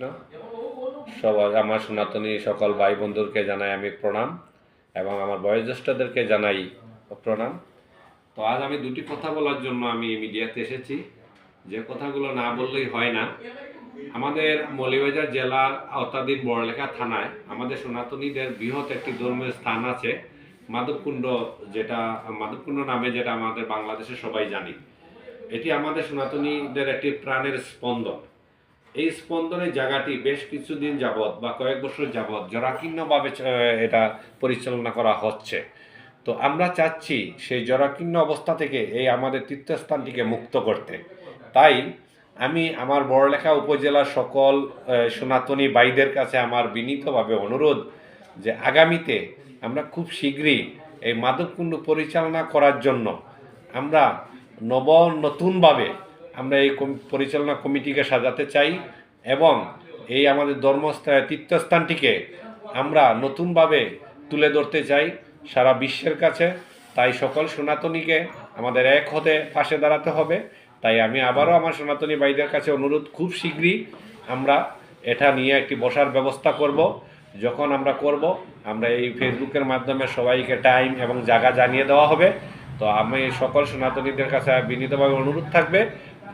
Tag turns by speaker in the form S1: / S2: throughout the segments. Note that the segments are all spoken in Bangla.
S1: কৃষ্ণ। সবাই আমার সনাতনী সকল ভাই বন্ধুকে জানাই আমি প্রণাম এবং আমার বয়োজ্যেষ্ঠদেরকে জানাই প্রণাম। তো আজ আমি দুটি কথা বলার জন্য আমি মিডিয়াতে এসেছি, যে কথাগুলো না বললেই হয় না। আমাদের মৌলভীবাজার জেলার আওতাধীন বড়লেখা থানায় আমাদের সনাতনীদের বৃহৎ একটি ধর্মীয় স্থান আছে, মাধবকুণ্ড, যেটা মাধবকুণ্ড নামে যেটা আমাদের বাংলাদেশে সবাই জানি। এটি আমাদের সনাতনীদের একটি প্রাণের স্পন্দন। এই স্পন্দনের জায়গাটি বেশ কিছুদিন যাবৎ বা কয়েক বছর যাবৎ জরাকীর্ণভাবে এটা পরিচালনা করা হচ্ছে। তো আমরা চাচ্ছি সেই জরাকীর্ণ অবস্থা থেকে এই আমাদের তীর্থস্থানটিকে মুক্ত করতে। তাই আমি আমার বড়লেখা উপজেলার সকল সনাতনী ভাইদের কাছে আমার বিনীতভাবে অনুরোধ যে আগামীতে আমরা খুব শীঘ্রই এই মাধবকুণ্ড পরিচালনা করার জন্য আমরা নতুনভাবে আমরা এই পরিচালনা কমিটিকে সাজাতে চাই এবং এই আমাদের তীর্থস্থানটিকে আমরা নতুনভাবে তুলে ধরতে চাই সারা বিশ্বের কাছে। তাই সকল সনাতনীকে আমাদের এক হতে পাশে দাঁড়াতে হবে। তাই আমি আবারও আমার সনাতনী ভাইদের কাছে অনুরোধ, খুব শীঘ্রই আমরা এটা নিয়ে একটি বসার ব্যবস্থা করব। যখন আমরা করব, আমরা এই ফেসবুকের মাধ্যমে সবাইকে টাইম এবং জায়গা জানিয়ে দেওয়া হবে। তো আমি সকল সনাতনীদের কাছে বিনীতভাবে অনুরোধ থাকবে,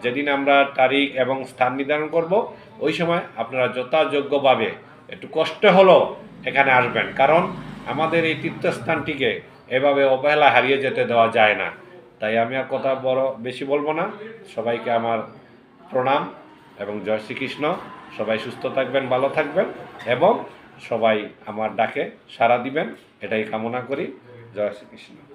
S1: যেদিন আমরা তারিখ এবং স্থান নির্ধারণ করব, ওই সময় আপনারা যথাযোগ্যভাবে একটু কষ্ট হলেও এখানে আসবেন, কারণ আমাদের এই তীর্থস্থানটিকে এভাবে অবহেলা হারিয়ে যেতে দেওয়া যায় না। তাই আমি আর কথা বেশি বলবো না। সবাইকে আমার প্রণাম এবং জয় শ্রীকৃষ্ণ। সবাই সুস্থ থাকবেন, ভালো থাকবেন এবং সবাই আমার ডাকে সাড়া দিবেন, এটাই কামনা করি। জয় শ্রীকৃষ্ণ।